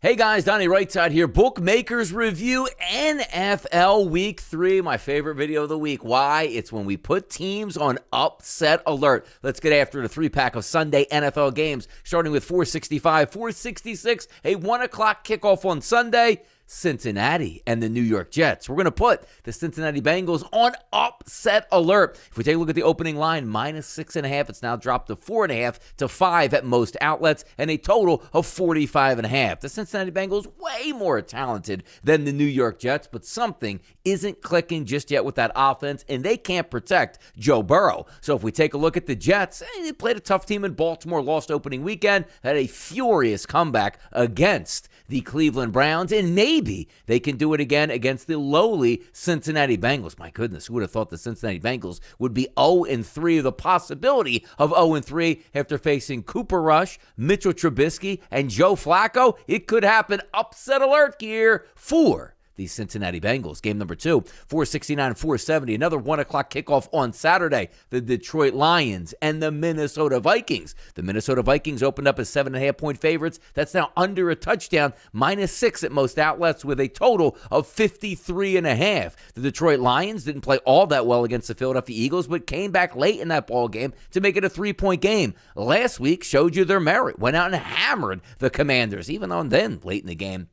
Hey guys, Donnie RightSide here. Bookmakers review NFL Week 3, my favorite video of the week. Why? It's when we put teams on upset alert. Let's get after the 3-pack of Sunday NFL games, starting with 465, 466, a 1 o'clock kickoff on Sunday. Cincinnati and the New York Jets. We're going to put the Cincinnati Bengals on upset alert. If we take a look at the opening line, -6.5. It's now dropped to 4.5 to 5 at most outlets, and a total of 45.5. The Cincinnati Bengals way more talented than the New York Jets, but something isn't clicking just yet with that offense, and they can't protect Joe Burrow. So if we take a look at the Jets, they played a tough team in Baltimore, lost opening weekend, had a furious comeback against the Cleveland Browns, and maybe they can do it again against the lowly Cincinnati Bengals. My goodness, who would have thought the Cincinnati Bengals would be 0-3? The possibility of 0-3 after facing Cooper Rush, Mitchell Trubisky, and Joe Flacco. It could happen. Upset alert here for the Cincinnati Bengals. Game number 2, 469, 470. Another 1 o'clock kickoff on Saturday. The Detroit Lions and the Minnesota Vikings. The Minnesota Vikings opened up as 7.5-point favorites. That's now under a touchdown, -6 at most outlets with a total of 53.5. The Detroit Lions didn't play all that well against the Philadelphia Eagles, but came back late in that ball game to make it a 3-point game. Last week showed you their merit. Went out and hammered the Commanders, even though then late in the game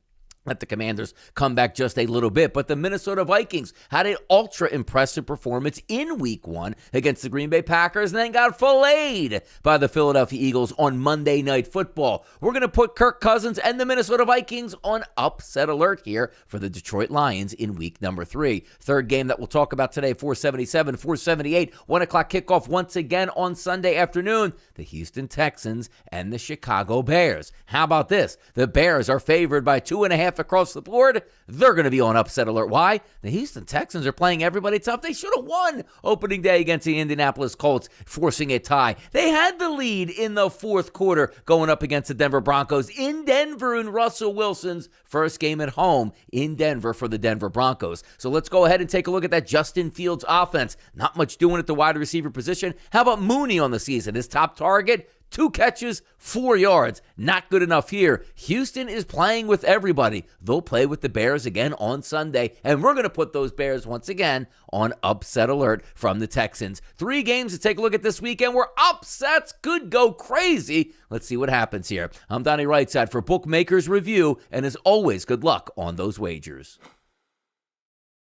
let the Commanders come back just a little bit. But the Minnesota Vikings had an ultra-impressive performance in Week 1 against the Green Bay Packers and then got filleted by the Philadelphia Eagles on Monday Night Football. We're going to put Kirk Cousins and the Minnesota Vikings on upset alert here for the Detroit Lions in Week number 3. Third game that we'll talk about today, 477, 478, 1 o'clock kickoff once again on Sunday afternoon. The Houston Texans and the Chicago Bears. How about this? The Bears are favored by 2.5 across the board. They're going to be on upset alert. Why? The Houston Texans are playing everybody tough. They should have won opening day against the Indianapolis Colts, forcing a tie. They had the lead in the fourth quarter going up against the Denver Broncos in Denver in Russell Wilson's first game at home in Denver for the Denver Broncos. So let's go ahead and take a look at that Justin Fields offense. Not much doing at the wide receiver position. How about Mooney on the season? His top target? 2 catches, 4 yards. Not good enough here. Houston is playing with everybody. They'll play with the Bears again on Sunday, and we're going to put those Bears once again on upset alert from the Texans. 3 games to take a look at this weekend where upsets could go crazy. Let's see what happens here. I'm Donnie RightSide for Bookmakers Review, and as always, good luck on those wagers.